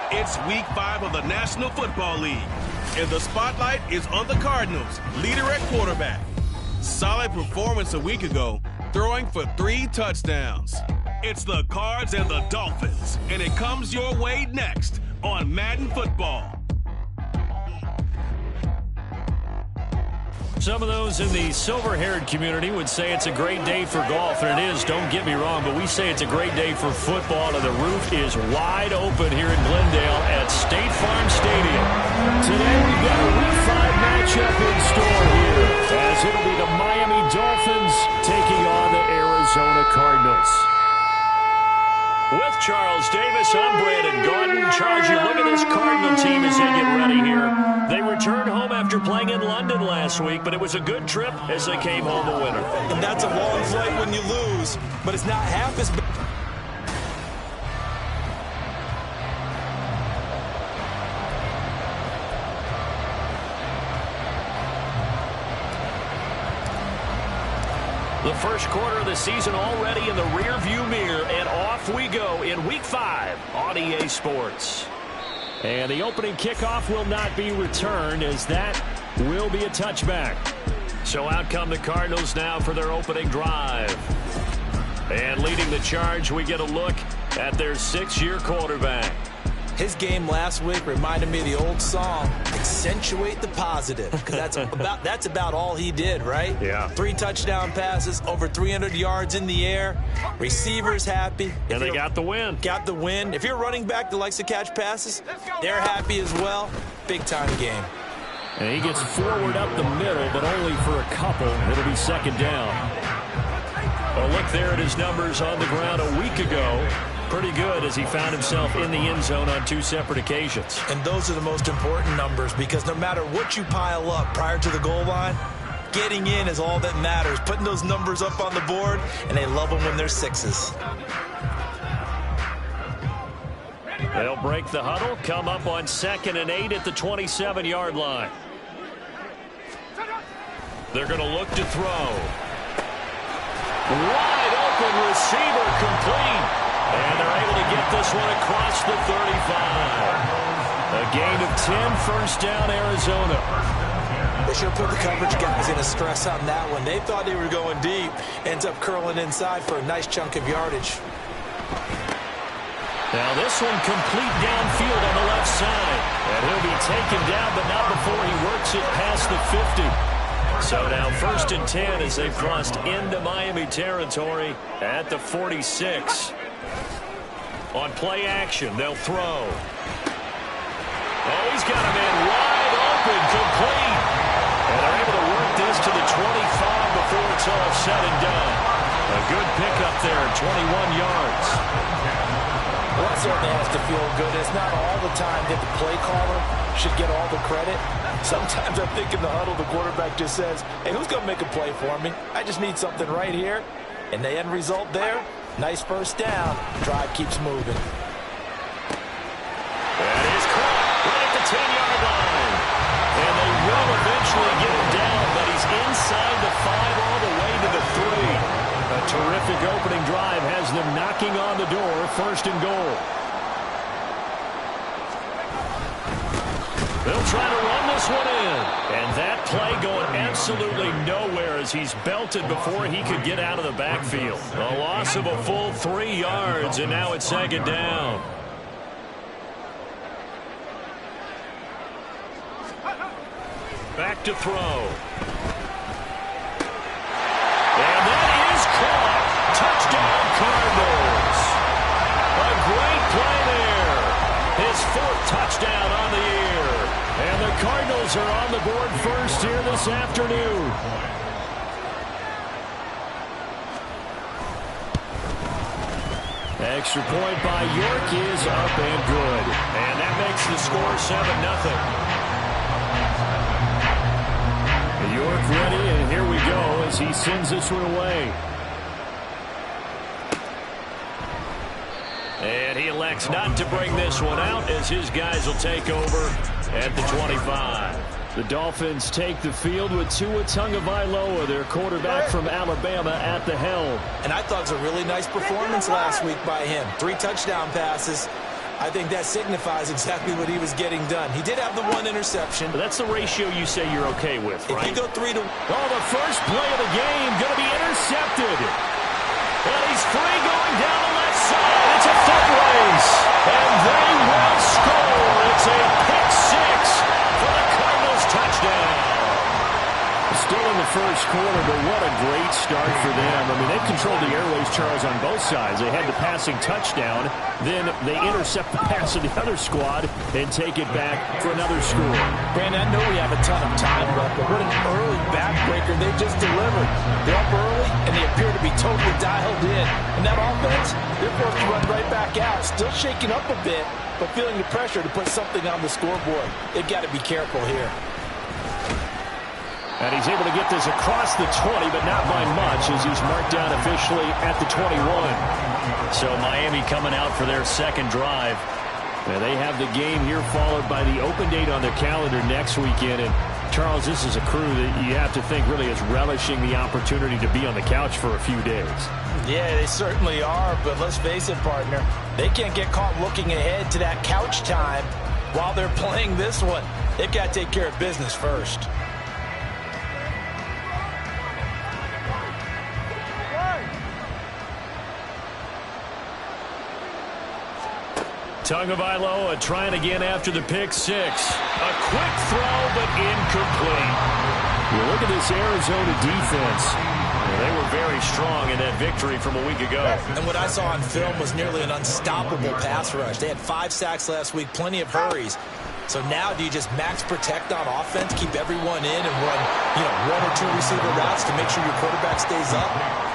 It's Week 5 of the National Football League, and the spotlight is on the Cardinals, leader at quarterback. Solid performance a week ago, throwing for 3 touchdowns. It's the Cards and the Dolphins, and it comes your way next on Madden Football. Some of those in the silver-haired community would say it's a great day for golf, and it is, don't get me wrong, but we say it's a great day for football, and the roof is wide open here in Glendale at State Farm Stadium. Today we've got a Week 5 matchup in store here, as it'll be the Miami Dolphins taking on the Arizona Cardinals. With Charles Davis, I'm Brandon Gaudin. Charles, you look at this Cardinal team as they get ready here. They returned home after playing in London last week, but it was a good trip as they came home a winner. And that's a long flight when you lose, but it's not half as bad. The first quarter of the season already in the rearview mirror, and off we go in Week 5 on EA Sports. And the opening kickoff will not be returned, as that will be a touchback. So out come the Cardinals now for their opening drive. And leading the charge, we get a look at their 6-year quarterback. His game last week reminded me of the old song, accentuate the positive, because that's about all he did, right? Yeah. 3 touchdown passes, over 300 yards in the air, receivers happy. And they got the win. Got the win. If you're a running back that likes to catch passes, they're happy as well. Big-time game. And he gets forward up the middle, but only for a couple. It'll be second down. A look there at his numbers on the ground a week ago. Pretty good as he found himself in the end zone on 2 separate occasions. And those are the most important numbers, because no matter what you pile up prior to the goal line, getting in is all that matters. Putting those numbers up on the board, and they love them when they're 6s. They'll break the huddle, come up on 2nd and 8 at the 27-yard line. They're going to look to throw. Wide open receiver complete. And they're able to get this one across the 35. A gain of 10, first down, Arizona. They should have put the coverage guys in a stress on that one. They thought they were going deep. Ends up curling inside for a nice chunk of yardage. Now this one complete downfield on the left side. And he'll be taken down, but not before he works it past the 50. So now 1st and 10 as they've crossed into Miami territory at the 46. On play action, they'll throw. Oh, he's got a man wide open, complete. And they're able to work this to the 25 before it's all said and done. A good pickup there, 21 yards. Well, that certainly has to feel good. It's not all the time that the play caller should get all the credit. Sometimes I think in the huddle, the quarterback just says, hey, who's going to make a play for me? I just need something right here. And the end result there, nice first down. Drive keeps moving. That is caught right at the 10-yard line. And they will eventually get him down, but he's inside the 5 all the way to the 3. A terrific opening drive has them knocking on the door, 1st and goal. They'll try to run this one in. And that play going absolutely nowhere as he's belted before he could get out of the backfield. A loss of a full 3 yards, and now it's 2nd down. Back to throw. And that is caught. Touchdown, Cardinals. A great play there. His 4th touchdown on the year. And the Cardinals are on the board first here this afternoon. Extra point by York is up and good. And that makes the score 7-0. York ready, and here we go as he sends this one away. And he elects not to bring this one out as his guys will take over at the 25. The Dolphins take the field with Tua Tagovailoa, their quarterback from Alabama, at the helm. And I thought it was a really nice performance last week by him. 3 touchdown passes. I think that signifies exactly what he was getting done. He did have the one interception. But that's the ratio you say you're okay with, right? If you go 3 to... Oh, the first play of the game going to be intercepted. And he's free going down the left side. It's a foot race. And they will score. It's a pick six for the Cardinals touchdown. Still in the first quarter, but what a great start for them. I mean, they've controlled the airways, Charles, on both sides. They had the passing touchdown. Then they intercept the pass of the other squad and take it back for another score. Brandon, I know we have a ton of time left, but what an early backbreaker they just delivered. They're up early, and they appear to be totally dialed in. And that offense, they're forced to run right back out. Still shaking up a bit, but feeling the pressure to put something on the scoreboard. They've got to be careful here. And he's able to get this across the 20, but not by much, as he's marked down officially at the 21. So Miami coming out for their second drive. And they have the game here followed by the open date on their calendar next weekend. And Charles, this is a crew that you have to think really is relishing the opportunity to be on the couch for a few days. Yeah, they certainly are, but let's face it, partner. They can't get caught looking ahead to that couch time while they're playing this one. They've got to take care of business first. Tagovailoa trying again after the pick six. A quick throw, but incomplete. You look at this Arizona defense. They were very strong in that victory from a week ago. And what I saw on film was nearly an unstoppable pass rush. They had 5 sacks last week, plenty of hurries. So now do you just max protect on offense, keep everyone in, and run 1 or 2 receiver routes to make sure your quarterback stays up?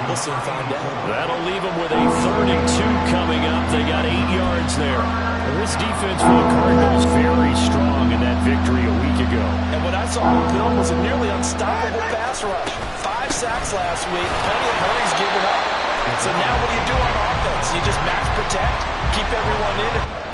We'll soon find out. That'll leave them with a 3rd and 2 coming up. They got 8 yards there. And this defense for the Cardinals very strong in that victory a week ago. And what I saw on film was a nearly unstoppable pass rush. 5 sacks last week, plenty of hurries given up. So now what do you do on offense? You just max protect, keep everyone in.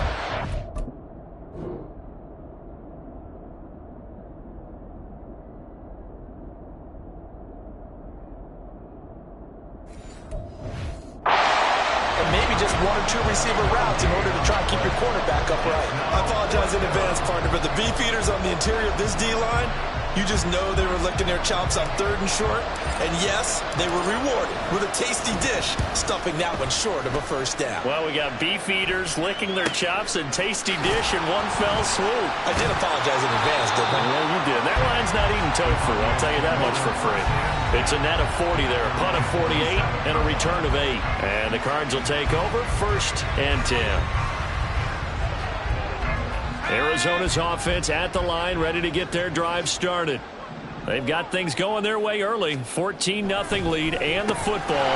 Maybe just 1 or 2 receiver routes in order to try and keep your quarterback upright. I apologize in advance, partner, but the beefeaters on the interior of this D-line, you just know they were licking their chops on 3rd and short. And yes, they were rewarded with a tasty dish, stuffing that one short of a first down. Well, we got beefeaters licking their chops and tasty dish in one fell swoop. I did apologize in advance, didn't I? Well, you did. That line's not eating tofu, I'll tell you that much for free. It's a net of 40 there, a punt of 48, and a return of 8. And the Cards will take over 1st and 10. Arizona's offense at the line, ready to get their drive started. They've got things going their way early. 14-0 lead and the football.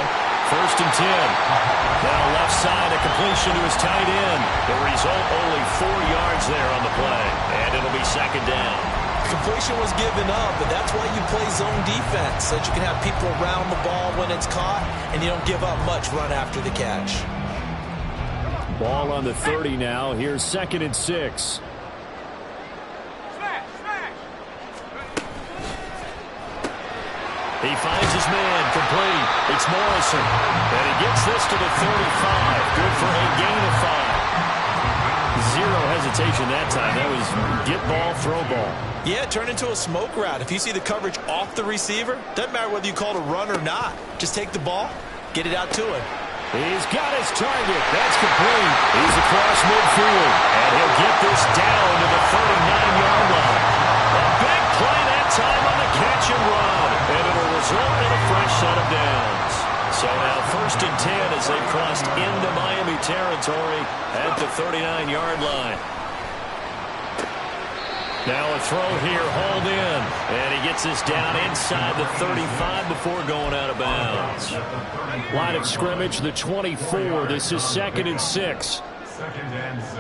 1st and 10. Now left side, a completion to his tight end. The result, only 4 yards there on the play. And it'll be 2nd down. Completion was given up, but that's why you play zone defense, so that you can have people around the ball when it's caught, and you don't give up much run after the catch. Ball on the 30 now. Here's 2nd and 6. He finds his man, complete. It's Morrison. And he gets this to the 35. Good for a gain of 5. 0 hesitation that time. That was get ball, throw ball. Yeah, turn into a smoke route. If you see the coverage off the receiver, doesn't matter whether you call it a run or not. Just take the ball, get it out to him. He's got his target. That's complete. He's across midfield. And he'll get this down to the 39-yard line. A big play that time on the catch and run. And it'll result in a fresh set of downs. So now 1st and 10 as they've crossed into Miami territory at the 39-yard line. Now a throw here, hauled in. And he gets this down inside the 35 before going out of bounds. Line of scrimmage, the 24. This is 2nd and 6. 2nd and 6.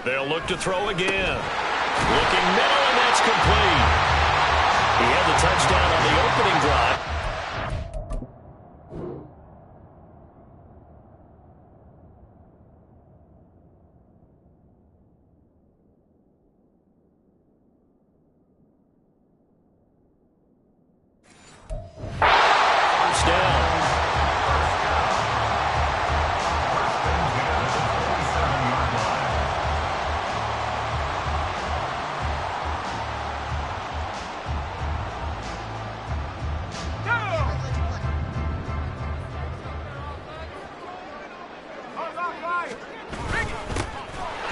They'll look to throw again. Looking middle, and that's complete. He had the touchdown on the opening drive. First down.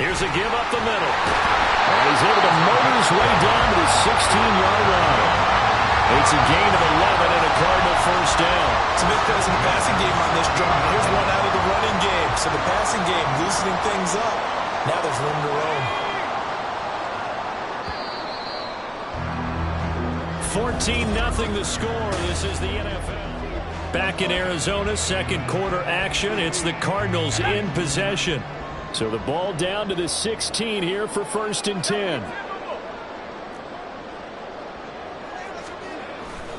Here's a give up the middle. And he's able to motor his way down to the 16-yard line. It's a gain of 11 and a Cardinal first down. Some big plays in the passing game on this drive. Here's one out of the running game. So the passing game loosening things up. Now there's room to roam. 14-0 the score. This is the NFL. Back in Arizona, second quarter action. It's the Cardinals in possession. So the ball down to the 16 here for 1st and 10.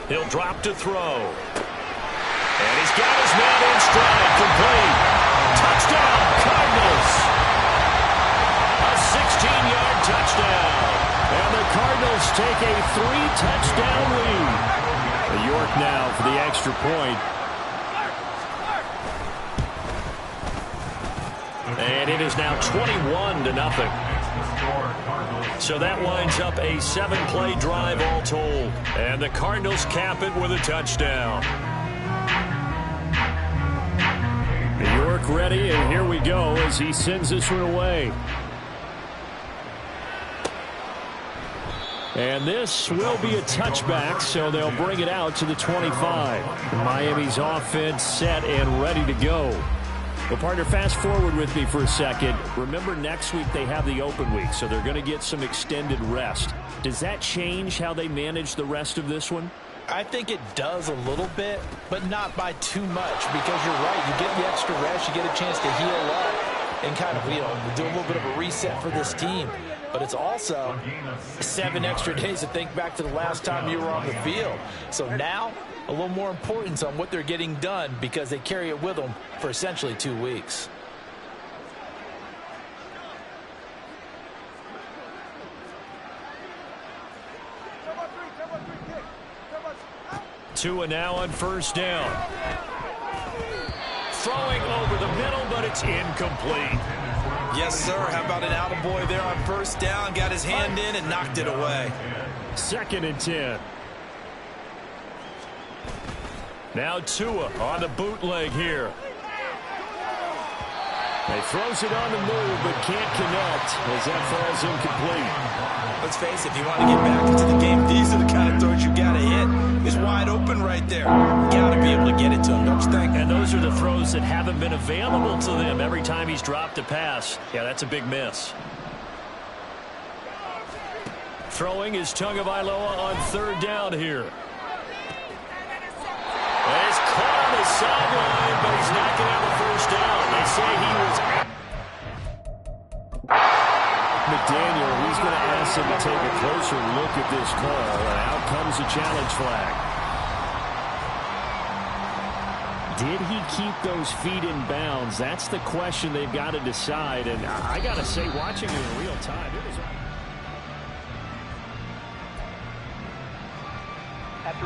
He'll drop to throw. And he's got his man in stride. Complete. Touchdown, Cardinals. A 16-yard touchdown. And the Cardinals take a 3-touchdown lead. York now for the extra point. And it is now 21-0. So that winds up a 7-play drive all told. And the Cardinals cap it with a touchdown. York ready, and here we go as he sends this one away. And this will be a touchback, so they'll bring it out to the 25. Miami's offense set and ready to go. Well, partner, fast forward with me for a second. Remember, next week they have the open week, so they're going to get some extended rest. Does that change how they manage the rest of this one? I think it does a little bit, but not by too much, because you're right. You get the extra rest, you get a chance to heal up and kind of, do a little bit of a reset for this team. But it's also 7 extra days to think back to the last time you were on the field. So now, a little more importance on what they're getting done because they carry it with them for essentially 2 weeks. Tua now on first down. Throwing over the middle, but it's incomplete. Yes, sir. How about an attaboy there on first down? Got his hand in and knocked it away. 2nd and 10. Now Tua on the bootleg here. He throws it on the move, but can't connect as that falls incomplete. Let's face it, if you want to get back into the game, these are the kind of throws you got to hit. He's wide open right there. Got to be able to get it to him, don't you think? And those are the throws that haven't been available to them every time he's dropped a pass. Yeah, that's a big miss. Throwing is Tagovailoa on 3rd down here. And he's caught on the sideline, but he's not going to have a first down. They say he was McDaniel, he's going to ask him to take a closer look at this call, and out comes a challenge flag. Did he keep those feet in bounds? That's the question they've got to decide, and I got to say, watching it in real time, it was...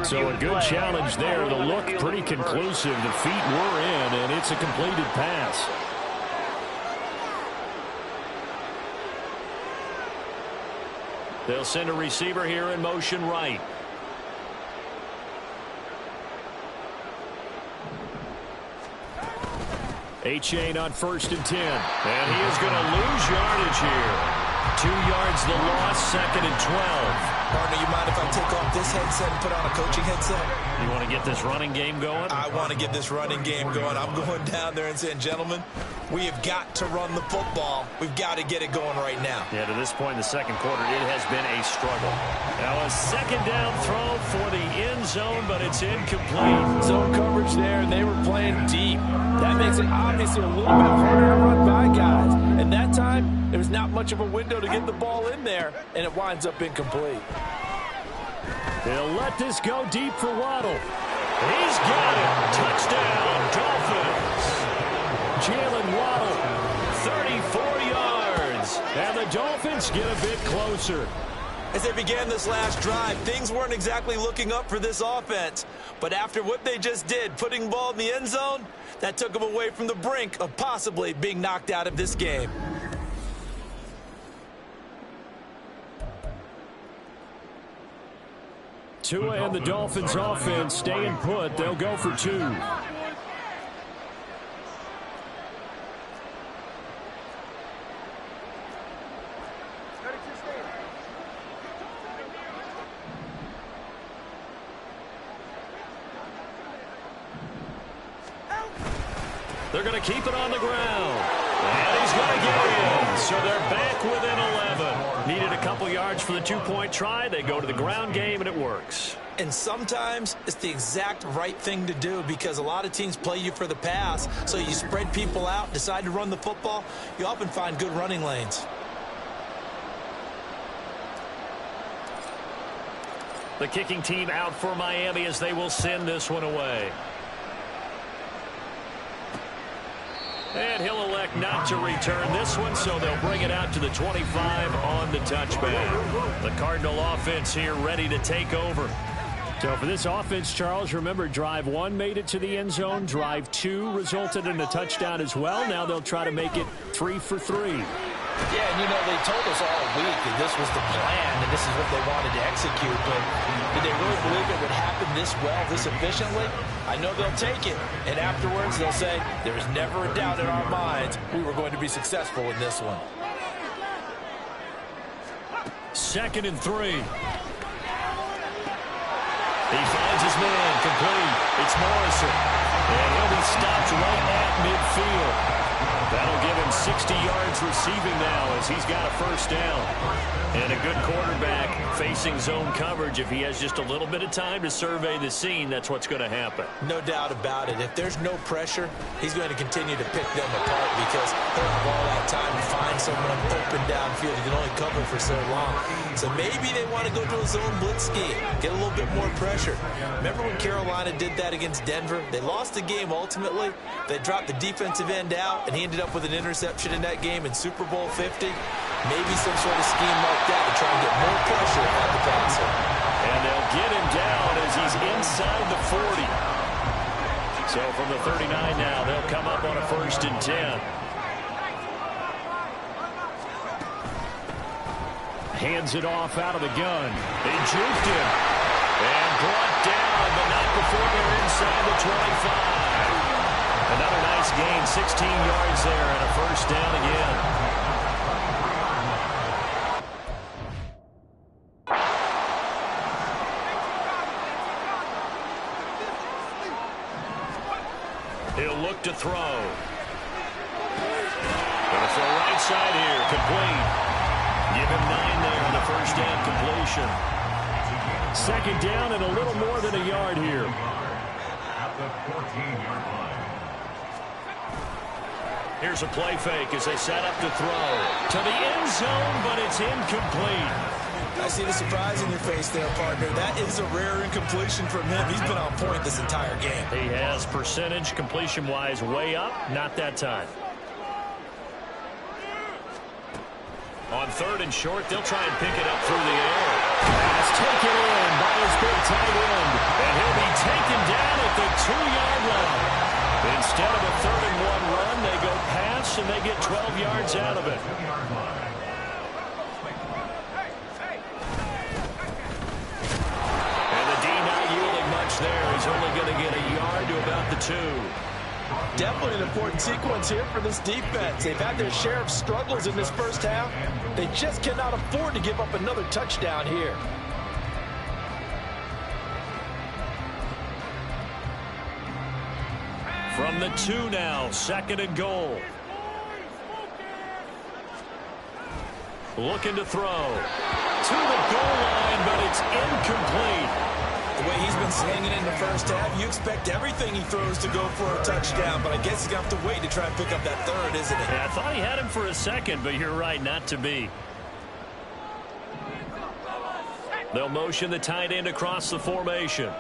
So a good challenge there. The look pretty conclusive. The feet were in, and it's a completed pass. They'll send a receiver here in motion right. A-Chain on 1st and 10. And he is going to lose yardage here. 2 yards the loss, 2nd and 12. Partner, you mind if I take off this headset and put on a coaching headset? You want to get this running game going? I want to get this running game going. I'm going down there and saying, gentlemen, we have got to run the football. We've got to get it going right now. Yeah, to this point in the second quarter, it has been a struggle. Now a 2nd down throw for the end zone, but it's incomplete. Zone coverage there, and they were playing deep. That makes it obviously a little bit harder to run by guys. And that time, there was not much of a window to get the ball in there, and it winds up incomplete. They'll let this go deep for Waddle. He's got it. Touchdown, Dolphins. Jalen Waddle, 34 yards. And the Dolphins get a bit closer. As they began this last drive, things weren't exactly looking up for this offense. But after what they just did, putting the ball in the end zone, that took them away from the brink of possibly being knocked out of this game. Tua and the Dolphins offense staying put. They'll go for 2. going to keep it on the ground. And he's going to get in. So they're back within 11. Needed a couple yards for the two-point try. They go to the ground game, and it works. And sometimes it's the exact right thing to do because a lot of teams play you for the pass. So you spread people out, decide to run the football. You often find good running lanes. The kicking team out for Miami as they will send this one away. And he'll elect not to return this one, so they'll bring it out to the 25 on the touchback. The Cardinal offense here ready to take over. So for this offense, Charles, remember, drive 1 made it to the end zone. Drive 2 resulted in a touchdown as well. Now they'll try to make it 3 for 3. Yeah, and you know, they told us all week that this was the plan and this is what they wanted to execute, but did they really believe it would happen this well, this efficiently? I know they'll take it, and afterwards they'll say, there was never a doubt in our minds we were going to be successful in this one. 2nd and 3. He finds his man, complete. It's Morrison, and he'll be stopped right at midfield. That'll give him 60 yards receiving now as he's got a first down. And a good quarterback facing zone coverage. If he has just a little bit of time to survey the scene, that's what's going to happen. No doubt about it. If there's no pressure, he's going to continue to pick them apart because he'll have all that time to find someone open downfield. He can only cover for so long. So maybe they want to go to a zone blitz scheme, get a little bit more pressure. Remember when Carolina did that against Denver? They lost the game ultimately. They dropped the defensive end out, and he ended up with an interception in that game in Super Bowl 50. Maybe some sort of scheme like that to try and get more pressure on the passer. And they'll get him down as he's inside the 40. So from the 39 now, they'll come up on a 1st and 10. Hands it off out of the gun. They juked him. And brought down, but not before they're inside the 25. Another nice gain, 16 yards there, and a first down again. He'll look to throw. Gonna throw right side here, complete. Give him 9 there, the first down completion. 2nd down and a little more than a yard here. Here's a play fake as they set up to throw. To the end zone, but it's incomplete. I see the surprise in your face there, partner. That is a rare incompletion from him. He's been on point this entire game. He has percentage completion-wise way up. Not that time. On 3rd and short, they'll try and pick it up through the air. Pass taken in by his big tight end. And he'll be taken down at the 2-yard line. Instead of a 3rd and 1 run, they go pass, and they get 12 yards out of it. And the D not yielding much there. He's only going to get a yard to about the 2. Definitely an important sequence here for this defense. They've had their share of struggles in this first half. They just cannot afford to give up another touchdown here. From the 2 now, 2nd and goal. Looking to throw. To the goal line, but it's incomplete. The way he's been slinging in the first half, you expect everything he throws to go for a touchdown, but I guess he's going to have to wait to try and pick up that 3rd, isn't he? Yeah, I thought he had him for a second, but you're right, not to be. They'll motion the tight end across the formation.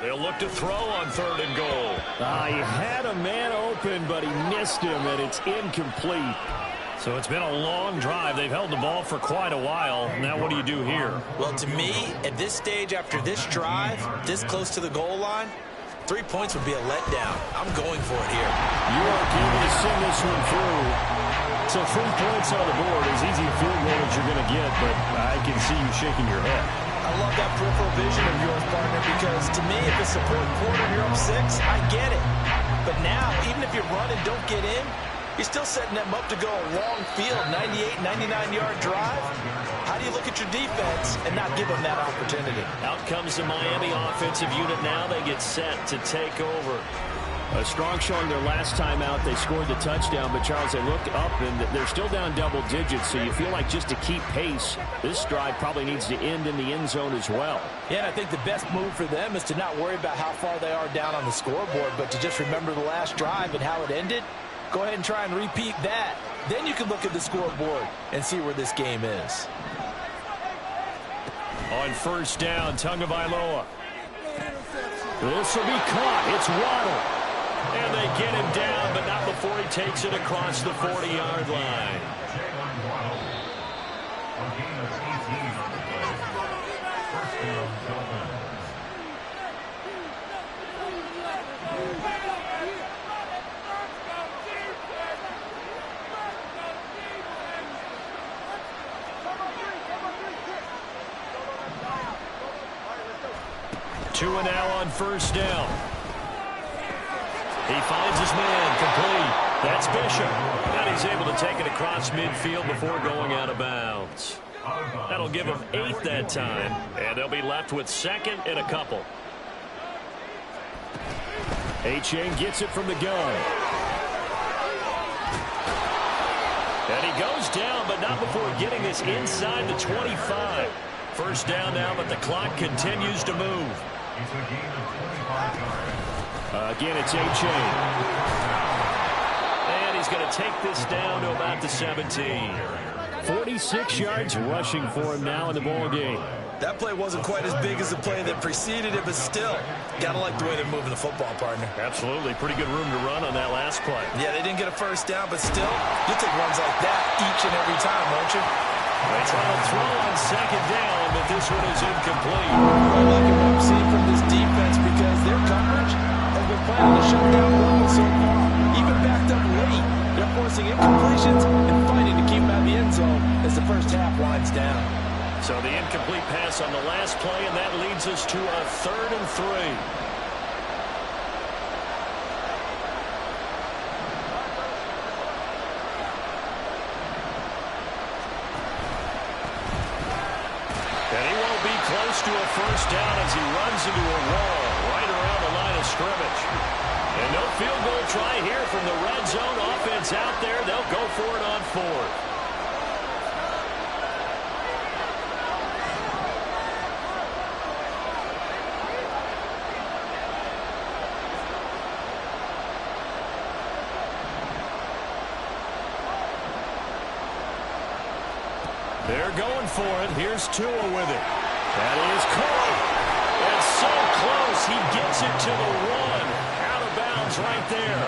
They'll look to throw on 3rd and goal. He had a man open, but he missed him, and it's incomplete. So it's been a long drive. They've held the ball for quite a while. Now what do you do here? Well, to me, at this stage after this drive, this close to the goal line, 3 points would be a letdown. I'm going for it here. You are able to send this one through. So 3 points on the board, as easy a field goal as you're going to get, but I can see you shaking your head. I love that peripheral vision of yours, partner, because to me, if it's the 4th quarter and you're up 6, I get it. But now, even if you run and don't get in, you're still setting them up to go a long field, 98, 99-yard drive. How do do you look at your defense and not give them that opportunity? Out comes the Miami offensive unit now. They get set to take over. A strong showing their last time out. They scored the touchdown, but Charles, they look up and they're still down double digits, so you feel like just to keep pace, this drive probably needs to end in the end zone as well. Yeah, and I think the best move for them is to not worry about how far they are down on the scoreboard, but to just remember the last drive and how it ended. Go ahead and try and repeat that. Then you can look at the scoreboard and see where this game is. On first down, Tagovailoa. This will be caught. It's Waddle. And they get him down, but not before he takes it across the 40-yard line. Two and now on first down. He finds his man complete. That's Bishop. And he's able to take it across midfield before going out of bounds. That'll give him 8 that time. And they'll be left with second and a couple. A-Chain gets it from the gun. And he goes down, but not before getting this inside the 25. First down now, but the clock continues to move. Again, it's A-Chain. And he's going to take this down to about the 17. 46 yards rushing for him now in the ball game. That play wasn't quite as big as the play that preceded it, but still, got to like the way they're moving the football, partner. Absolutely. Pretty good room to run on that last play. Yeah, they didn't get a first down, but still, you'll take runs like that each and every time, won't you? They try to throw on second down, but this one is incomplete. I like what I'm seeing from this defense because their coverage has been playing a shutdown level so far. Even backed up late, they're forcing incompletions and fighting to keep them out of the end zone as the first half winds down. So the incomplete pass on the last play, and that leads us to a 3rd and 3. To a first down as he runs into a wall right around the line of scrimmage. And no field goal try here from the red zone. Offense out there. They'll go for it on 4th. They're going for it. Here's Tua with it. That is caught. And so close. He gets it to the 1. Out of bounds right there.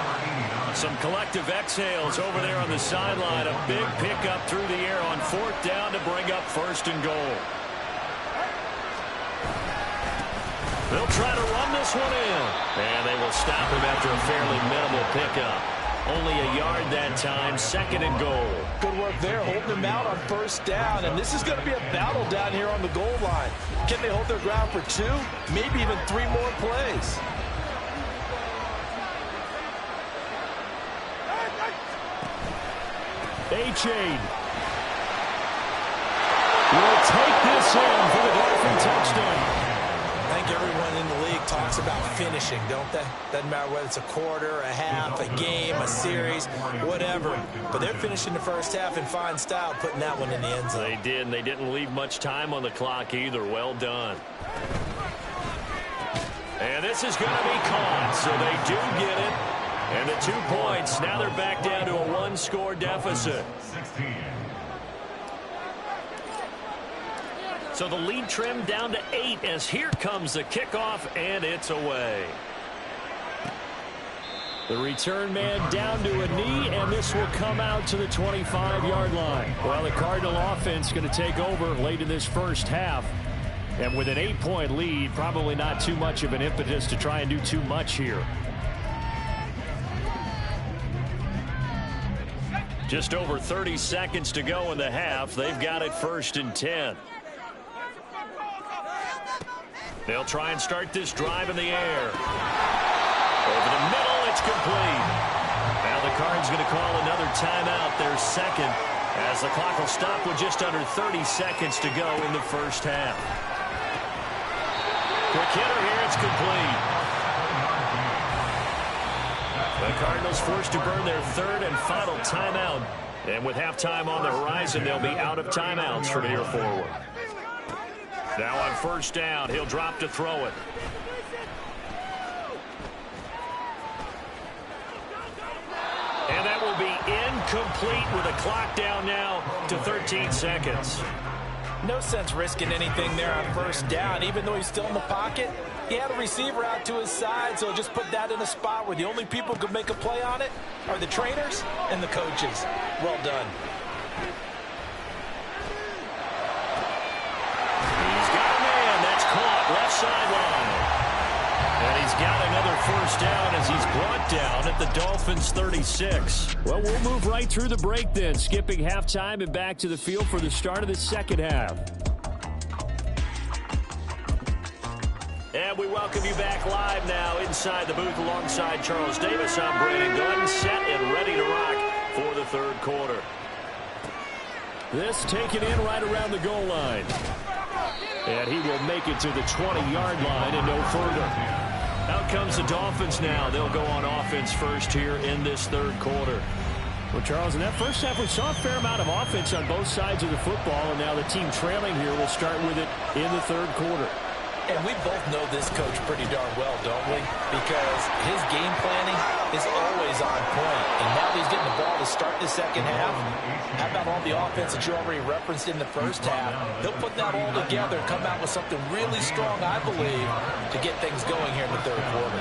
Some collective exhales over there on the sideline. A big pickup through the air on 4th down to bring up 1st and goal. They'll try to run this one in. And they will stop him after a fairly minimal pickup. Only a yard that time, 2nd and goal. Good work there, holding them out on first down. And this is going to be a battle down here on the goal line. Can they hold their ground for 2, maybe even 3 more plays? A-Chain will take this in for the Dolphin touchdown. I think everyone in the league talks about finishing, don't they? Doesn't matter whether it's a quarter, a half, a game, a series, whatever. But they're finishing the first half in fine style, putting that one in the end zone. They did, and they didn't leave much time on the clock either. Well done. And this is going to be caught, so they do get it. And the 2 points, now they're back down to a 1-score deficit. So the lead trimmed down to 8 as here comes the kickoff, and it's away. The return man down to a knee, and this will come out to the 25-yard line. Well, the Cardinal offense going to take over late in this first half. And with an 8-point lead, probably not too much of an impetus to try and do too much here. Just over 30 seconds to go in the half. They've got it 1st and 10. They'll try and start this drive in the air. Over the middle, it's complete. Now the Cards going to call another timeout, their 2nd. As the clock will stop with just under 30 seconds to go in the first half. Quick hitter here, it's complete. The Cardinals forced to burn their third and final timeout. And with halftime on the horizon, they'll be out of timeouts from here forward. Now on first down, he'll drop to throw it. And that will be incomplete with a clock down now to 13 seconds. No sense risking anything there on first down. Even though he's still in the pocket, he had a receiver out to his side, so just put that in a spot where the only people who can make a play on it are the trainers and the coaches. Well done. He's got a man. That's caught left sideline. And he's got another first down as he's brought down at the Dolphins' 36. Well, we'll move right through the break then, skipping halftime and back to the field for the start of the second half. And we welcome you back live now inside the booth alongside Charles Davis. I'm Brandon Gordon, set and ready to rock for the third quarter. This taken in right around the goal line. And he will make it to the 20-yard line and no further. Out comes the Dolphins now. They'll go on offense first here in this third quarter. Well, Charles, in that first half, we saw a fair amount of offense on both sides of the football, and now the team trailing here will start with it in the third quarter. And we both know this coach pretty darn well, don't we? Because his game planning is always on point. And now he's getting the ball to start the second half. How about all the offense that you already referenced in the first half? He'll put that all together and come out with something really strong, I believe, to get things going here in the third quarter.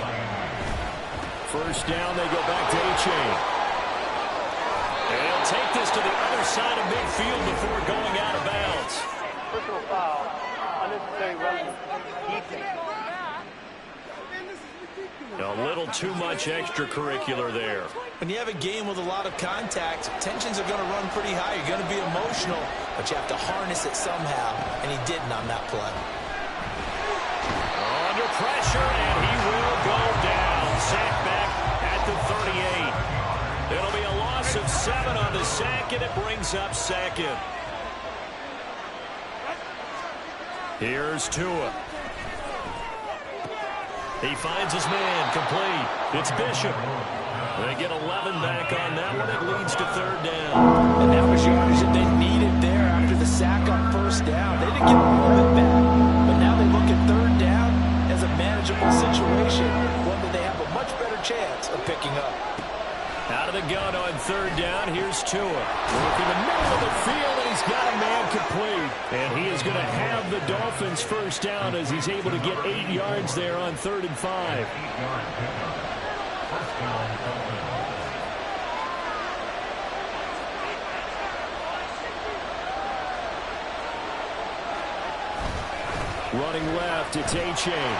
First down, they go back to A-Chain. And he'll take this to the other side of midfield before going out of bounds. Personal foul, unnecessary relevance. A little too much extracurricular there. When you have a game with a lot of contact, tensions are going to run pretty high. You're going to be emotional, but you have to harness it somehow, and he didn't on that play. Under pressure, and he will go down. Sack back at the 38. It'll be a loss of 7 on the sack, and it brings up second. Here's Tua. He finds his man, complete. It's Bishop. They get 11 back on that one. It leads to third down. And that was yardage that they needed there after the sack on first down. They didn't get all of it back, but now they look at third down as a manageable situation, one that they have a much better chance of picking up. Out of the gun on third down, here's Tua. Working the middle of the field, and he's got a man complete. And he is going to have the Dolphins first down as he's able to get 8 yards there on 3rd and 5. Running left, it's A-Chain.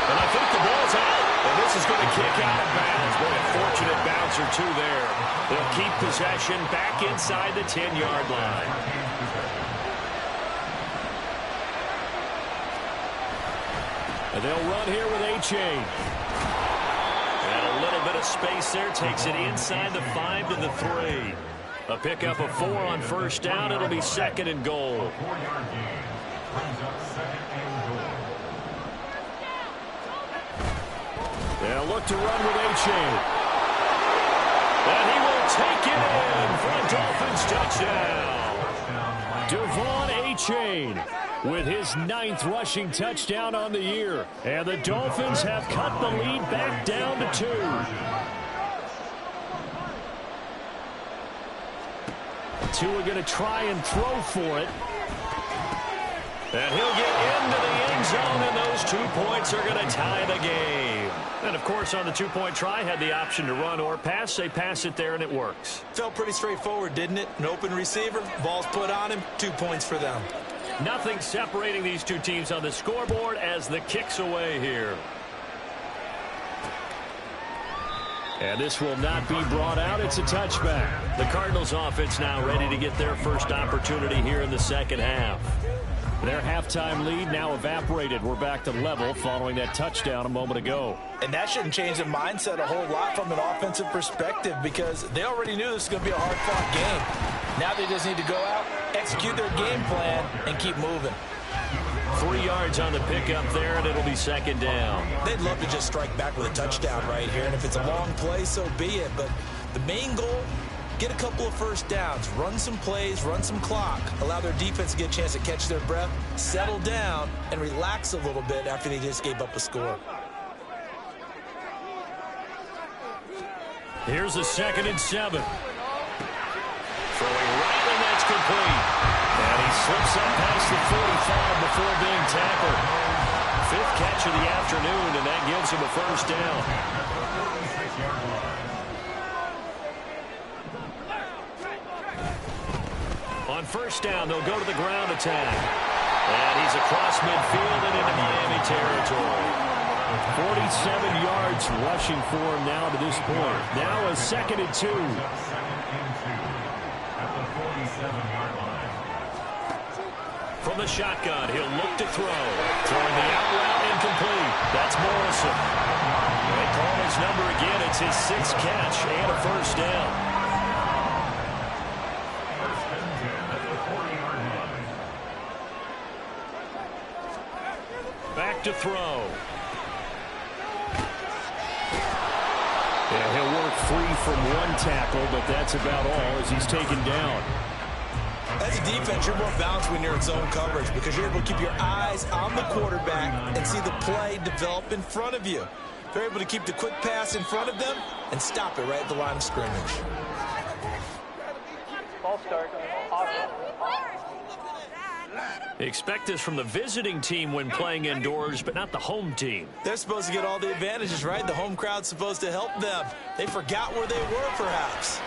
And I think the ball's out. And this is going to kick out of bounds. What a fortunate bounce or two there. They'll keep possession back inside the 10-yard line. And they'll run here with A-Chain. And a little bit of space there. Takes it inside the 5 to the 3. A pickup of 4 on first down. It'll be 2nd and goal. They'll look to run with A-Chain. And he will take it in for a Dolphins touchdown. Devon A-Chain with his 9th rushing touchdown on the year. And the Dolphins have cut the lead back down to 2. Tua going to try and throw for it. And he'll get into the end zone, and those 2 points are going to tie the game. And, of course, on the 2-point try, had the option to run or pass. They pass it there, and it works. Felt pretty straightforward, didn't it? An open receiver, ball's put on him, 2 points for them. Nothing separating these two teams on the scoreboard as the kick's away here. And this will not be brought out. It's a touchback. The Cardinals offense now ready to get their first opportunity here in the second half. Their halftime lead now evaporated. We're back to level following that touchdown a moment ago. And that shouldn't change the mindset a whole lot from an offensive perspective because they already knew this was going to be a hard-fought game. Now they just need to go out, execute their game plan, and keep moving. 3 yards on the pickup there, and it'll be second down. They'd love to just strike back with a touchdown right here, and if it's a long play, so be it. But the main goal, get a couple of first downs, run some plays, run some clock, allow their defense to get a chance to catch their breath, settle down, and relax a little bit after they just gave up a score. Here's a 2nd and 7. Throwing right, and that's complete. And he slips up past the 45 before being tackled. 5th catch of the afternoon, and that gives him a first down. On first down, they'll go to the ground attack. And he's across midfield and into Miami territory. 47 yards rushing for him now to this point. Now a 2nd and 2. From the shotgun, he'll look to throw. Throwing the out route, incomplete. That's Morrison. They call his number again. It's his 6th catch and a first down. Back to throw. Yeah, he'll work free from 1 tackle, but that's about all as he's taken down. As a defense, you're more balanced when you're in zone coverage because you're able to keep your eyes on the quarterback and see the play develop in front of you. They're able to keep the quick pass in front of them and stop it right at the line of scrimmage. Ball start. Awesome. Expect this from the visiting team when playing indoors, but not the home team. They're supposed to get all the advantages, right? The home crowd's supposed to help them. They forgot where they were, perhaps.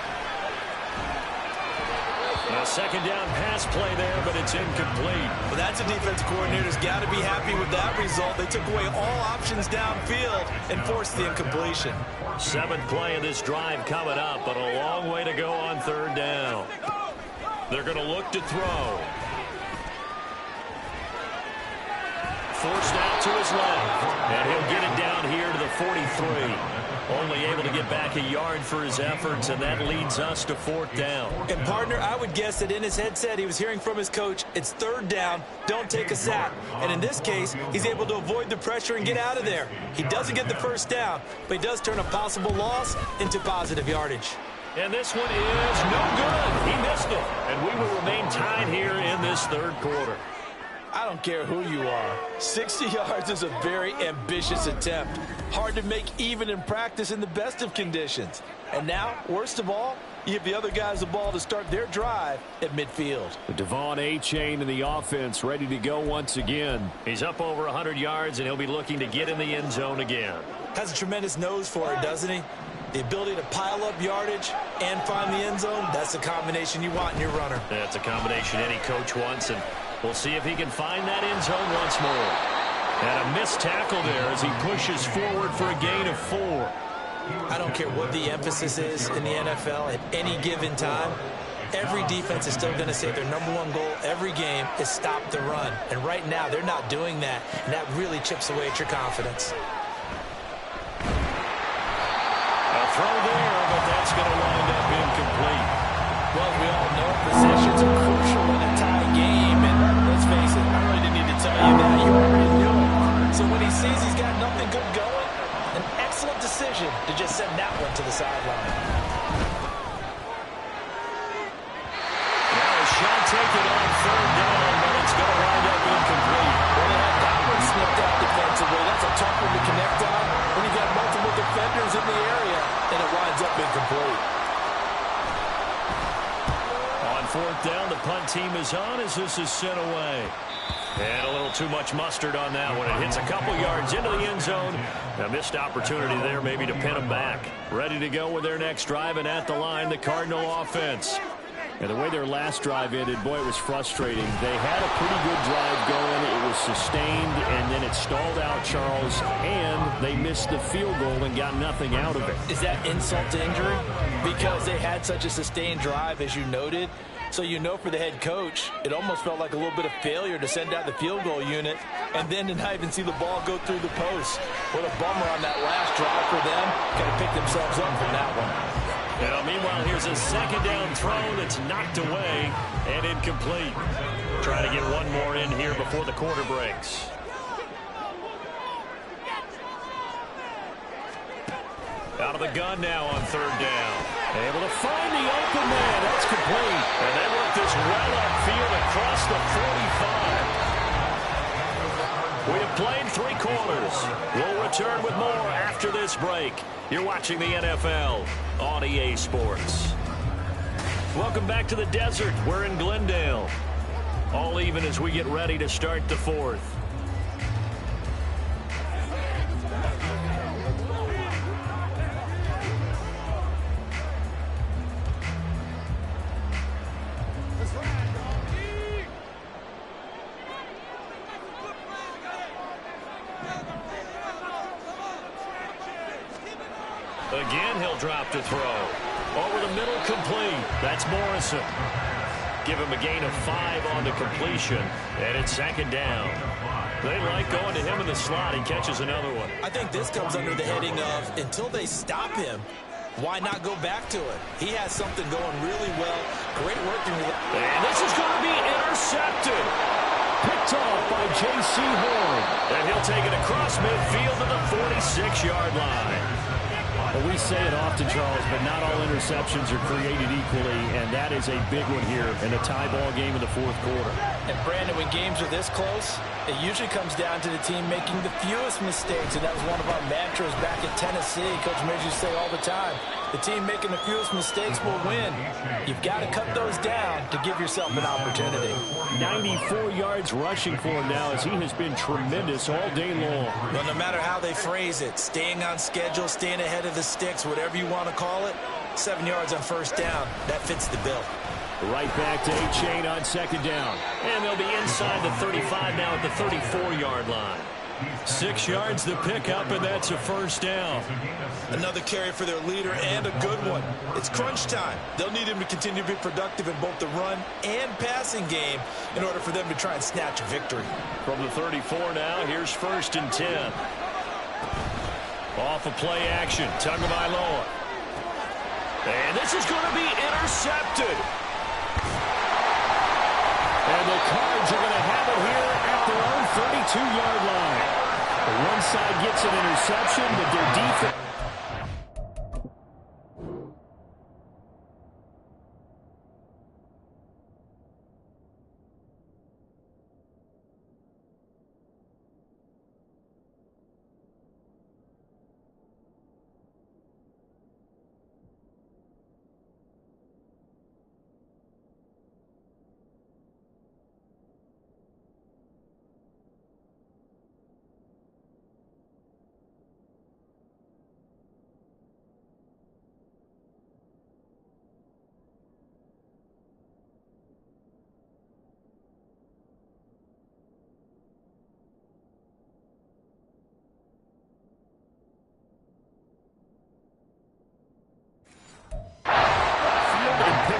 A 2nd down pass play there, but it's incomplete. Well, that's a defense coordinator's got to be happy with that result. They took away all options downfield and forced the incompletion. 7th play of this drive coming up, but a long way to go on 3rd down. They're going to look to throw. Forced out to his left, and he'll get it down here to the 43. Only able to get back a yard for his efforts, and that leads us to 4th down. And, partner, I would guess that in his headset he was hearing from his coach, it's 3rd down, don't take a sack. And in this case, he's able to avoid the pressure and get out of there. He doesn't get the first down, but he does turn a possible loss into positive yardage. And this one is no good. He missed it, and we will remain tied here in this 3rd quarter. I don't care who you are. 60 yards is a very ambitious attempt. Hard to make even in practice in the best of conditions. And now, worst of all, you give the other guys the ball to start their drive at midfield. Devon A-Chain in the offense ready to go once again. He's up over 100 yards, and he'll be looking to get in the end zone again. Has a tremendous nose for it, doesn't he? The ability to pile up yardage and find the end zone, that's the combination you want in your runner. That's a combination any coach wants, and we'll see if he can find that end zone once more. And a missed tackle there as he pushes forward for a gain of 4. I don't care what the emphasis is in the NFL at any given time. Every defense is still going to say their #1 goal every game is stop the run. And right now, they're not doing that, and that really chips away at your confidence. A throw there, but that's going to wind up incomplete. Well, we all know possessions are crucial in a tie game, and let's face it, I really didn't need to tell you that. You already knew it. So when he sees he's got nothing good going, an excellent decision to just send that one to the sideline. Now a shot taken on 3rd down, but it's going to wind up incomplete. Well, they had that one snipped out defensively. That's a tough one to connect on when you got multiple defenders in the area, and it winds up incomplete. On 4th down, the punt team is on as this is sent away. And a little too much mustard on that one. It hits a couple yards into the end zone. A missed opportunity there maybe to pin them back. Ready to go with their next drive, and at the line, the Cardinal offense. And the way their last drive ended, boy, it was frustrating. They had a pretty good drive going. It was sustained, and then it stalled out, Charles, and they missed the field goal and got nothing out of it. Is that insult to injury? Because they had such a sustained drive, as you noted, So you know for the head coach, it almost felt like a little bit of failure to send out the field goal unit and then to not even see the ball go through the post. What a bummer on that last drive for them. Kind of picked themselves up from that one. Now, meanwhile, here's a second down throw that's knocked away and incomplete. Trying to get one more in here before the quarter breaks. Out of the gun now on third down. Able to find the open man. That's complete. And they work this well upfield across the 45. We have played 3 quarters. We'll return with more after this break. You're watching the NFL on EA Sports. Welcome back to the desert. We're in Glendale. All even as we get ready to start the 4th. Again, he'll drop to throw. Over the middle, complete. That's Morrison. Give him a gain of 5 on the completion, and it's second down. They like going to him in the slot. He catches another one. I think this comes under the heading of until they stop him, why not go back to it? He has something going really well. Great working with it. And this is going to be intercepted. Picked off by J.C. Horn. And he'll take it across midfield to the 46-yard line. Well, we say it often, Charles, but not all interceptions are created equally, and that is a big one here in a tie ball game in the 4th quarter. And, Brandon, when games are this close, it usually comes down to the team making the fewest mistakes, and that was one of our mantras back at Tennessee. Coach Midge used to say all the time, the team making the fewest mistakes will win. You've got to cut those down to give yourself an opportunity. 94 yards rushing for him now as he has been tremendous all day long. Well, no matter how they phrase it, staying on schedule, staying ahead of the sticks, whatever you want to call it, 7 yards on first down, that fits the bill. Right back to A-Chain on second down. And they'll be inside the 35 now at the 34-yard line. 6 yards to pick up, and that's a first down. Another carry for their leader, and a good one. It's crunch time. They'll need him to continue to be productive in both the run and passing game in order for them to try and snatch a victory. From the 34 now, here's 1st and 10. Off of play action, Tagovailoa. And this is going to be intercepted. And the Cards are going to have it here at their own 32-yard line. One side gets an interception, but their defense...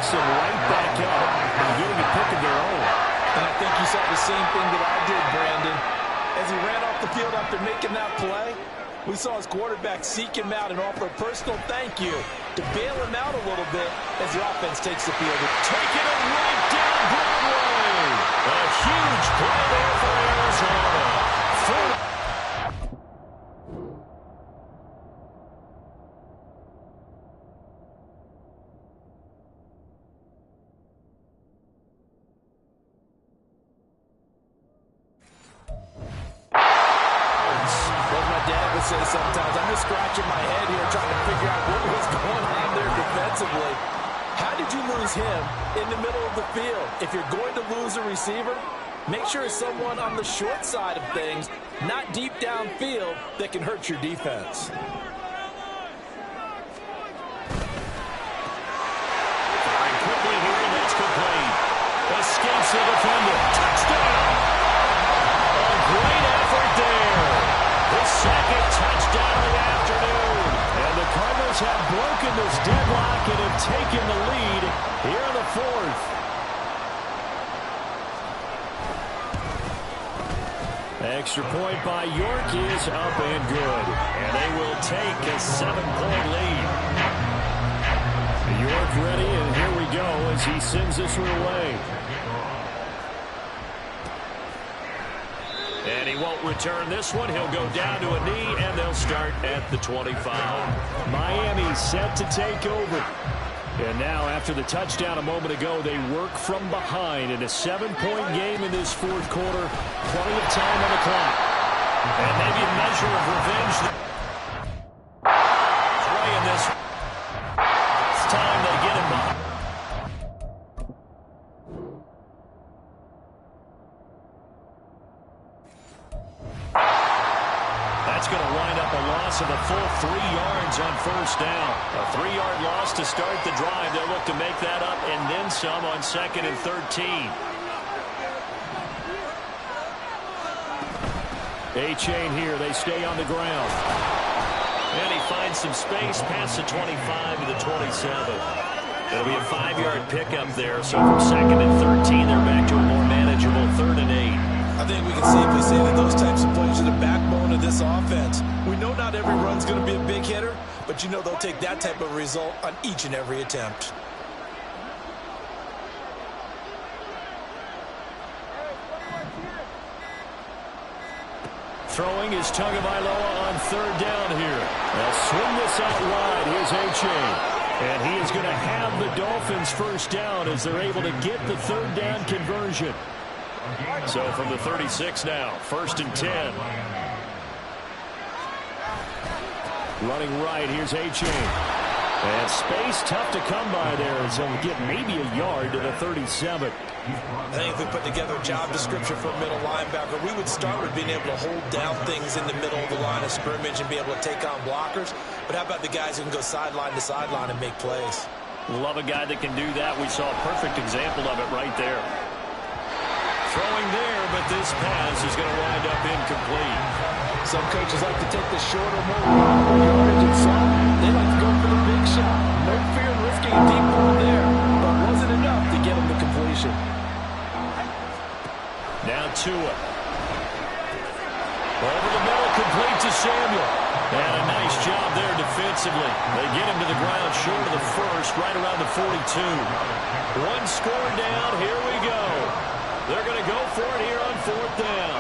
Him right back up and getting a pick of their own. And I think you saw the same thing that I did, Brandon. As he ran off the field after making that play, we saw his quarterback seek him out and offer a personal thank you to bail him out a little bit as the offense takes the field. Taking it right down Broadway. A huge play there for Arizona. Say sometimes I'm just scratching my head here trying to figure out what was going on there defensively. How did you lose him in the middle of the field? If you're going to lose a receiver, make sure it's someone on the short side of things, not deep downfield, that can hurt your defense. Firing quickly here, and that's complete. Escapes the defender. Touchdown! A great effort there. His second touchdown of the afternoon. And the Cardinals have broken this deadlock and have taken the lead here in the 4th. Extra point by York is up and good. And they will take a 7-point lead. York ready, and here we go as he sends this one away. And he won't return this one. He'll go down to a knee, and they'll start at the 25. Miami set to take over. And now, after the touchdown a moment ago, they work from behind in a 7-point game in this fourth quarter. Plenty of time on the clock. And maybe a measure of revenge. Playing this. It's time they get him behind. That's going to wind up a loss of a full 3 yards on first down. A 3-yard loss to start the drive. They'll look to make that up and then some on 2nd and 13. A-chain here. They stay on the ground. And he finds some space past the 25 to the 27. It'll be a 5-yard pickup there. So from 2nd and 13, they're back to a more manageable 3rd and 8. I think we can safely say that those types of plays are the backbone of this offense. We know not every run's going to be a big hitter, but you know they'll take that type of result on each and every attempt. Throwing is Tagovailoa on 3rd down here. They'll swing this out wide. Here's A-chain. And he is going to have the Dolphins first down as they're able to get the 3rd down conversion. So from the 36 now, 1st and 10. Running right, here's A-chain. And space tough to come by there as he'll get maybe a yard to the 37. I think if we put together a job description for a middle linebacker, we would start with being able to hold down things in the middle of the line of scrimmage and be able to take on blockers. But how about the guys who can go sideline to sideline and make plays? Love a guy that can do that. We saw a perfect example of it right there. Throwing there, but this pass is going to wind up incomplete. Some coaches like to take the shorter, more reliable yardage, and some, they like to go for the big shot. No fear in risking a deep ball there, but wasn't enough to get him to completion. Now Tua. Over the middle, complete to Samuel. And a nice job there defensively. They get him to the ground short of the first, right around the 42. One score down, here we go. They're going to go for it here on 4th down.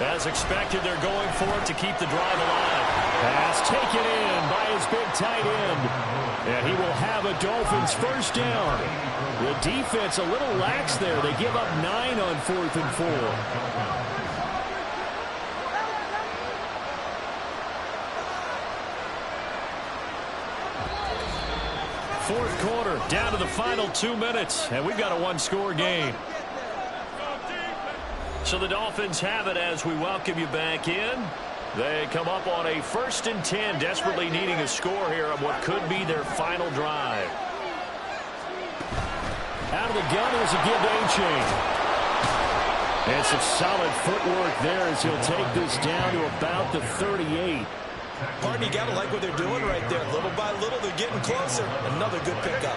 As expected, they're going for it to keep the drive alive. Pass taken in by his big tight end. And he will have a Dolphins first down. The defense a little lax there. They give up 9 on 4th and 4. Fourth quarter, down to the final 2 minutes, and we've got a one-score game. So the Dolphins have it as we welcome you back in. They come up on a 1st and 10, desperately needing a score here on what could be their final drive. Out of the gun is a give to A-chain. And some solid footwork there as he'll take this down to about the 38. Pardon, you got to like what they're doing right there. Little by little, they're getting closer. Another good pickup.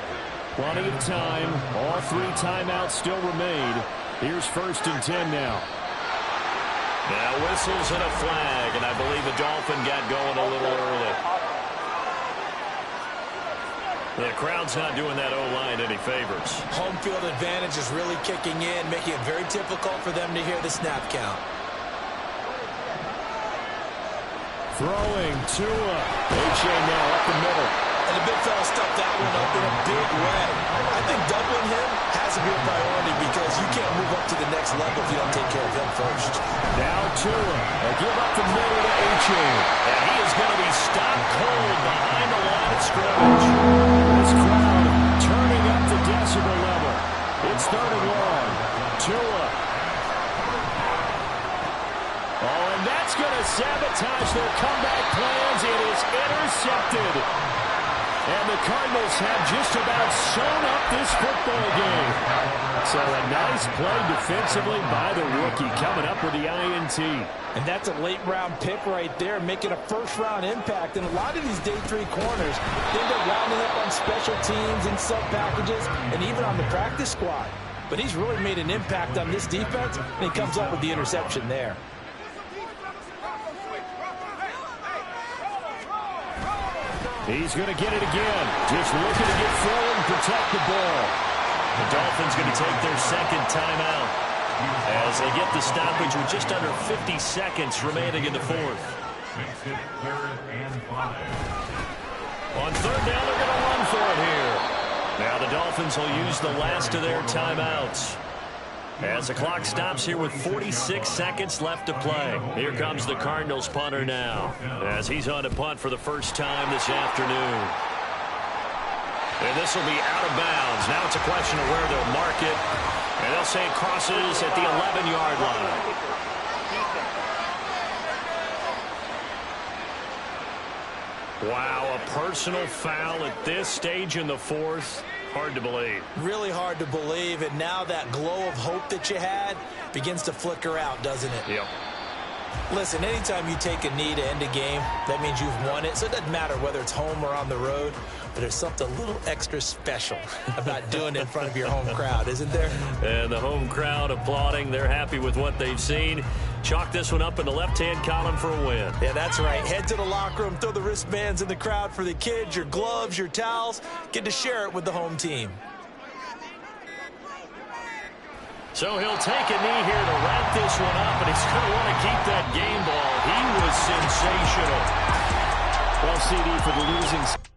Plenty of time. All 3 timeouts still remain. Here's 1st and 10 now. Now whistles and a flag, and I believe the Dolphin got going a little early. The crowd's not doing that O-line any favors. Home field advantage is really kicking in, making it very difficult for them to hear the snap count. Throwing Tua. A-chain now up the middle. And the big fella stuffed that one up in a big way. I think doubling him has to be a priority because you can't move up to the next level if you don't take care of him first. Now Tua. They give up the middle to A-chain. And he is going to be stopped cold behind the line of scrimmage. This crowd turning up the decibel level. It's 3rd and long. Tua. Oh, and that's going to sabotage their comeback plans. It is intercepted. And the Cardinals have just about sewn up this football game. So a nice play defensively by the rookie coming up with the INT. And that's a late-round pick right there, making a first-round impact. And a lot of these day 3 corners, they end up rounding up on special teams and sub-packages and even on the practice squad. but he's really made an impact on this defense, and he comes up with the interception there. He's going to get it again. Just looking to get forward and protect the ball. The Dolphins going to take their second timeout as they get the stoppage with just under 50 seconds remaining in the fourth. On third down, they're going to run for it here. Now the Dolphins will use the last of their timeouts as the clock stops here with 46 seconds left to play. Here comes the Cardinals punter now as he's on to punt for the first time this afternoon. And this will be out of bounds. Now it's a question of where they'll mark it. And they'll say it crosses at the 11-yard line. Wow, a personal foul at this stage in the fourth. Hard to believe. Really hard to believe, and now that glow of hope that you had begins to flicker out, doesn't it? Yep. Listen, anytime you take a knee to end a game, that means you've won it. So it doesn't matter whether it's home or on the road, but there's something a little extra special about doing it in front of your home crowd, isn't there? And the home crowd applauding. They're happy with what they've seen. Chalk this one up in the left-hand column for a win. Yeah, that's right. Head to the locker room, throw the wristbands in the crowd for the kids, your gloves, your towels. Get to share it with the home team. So he'll take a knee here to wrap this one up, and he's going to want to keep that game ball. He was sensational. Well, CD, for the losing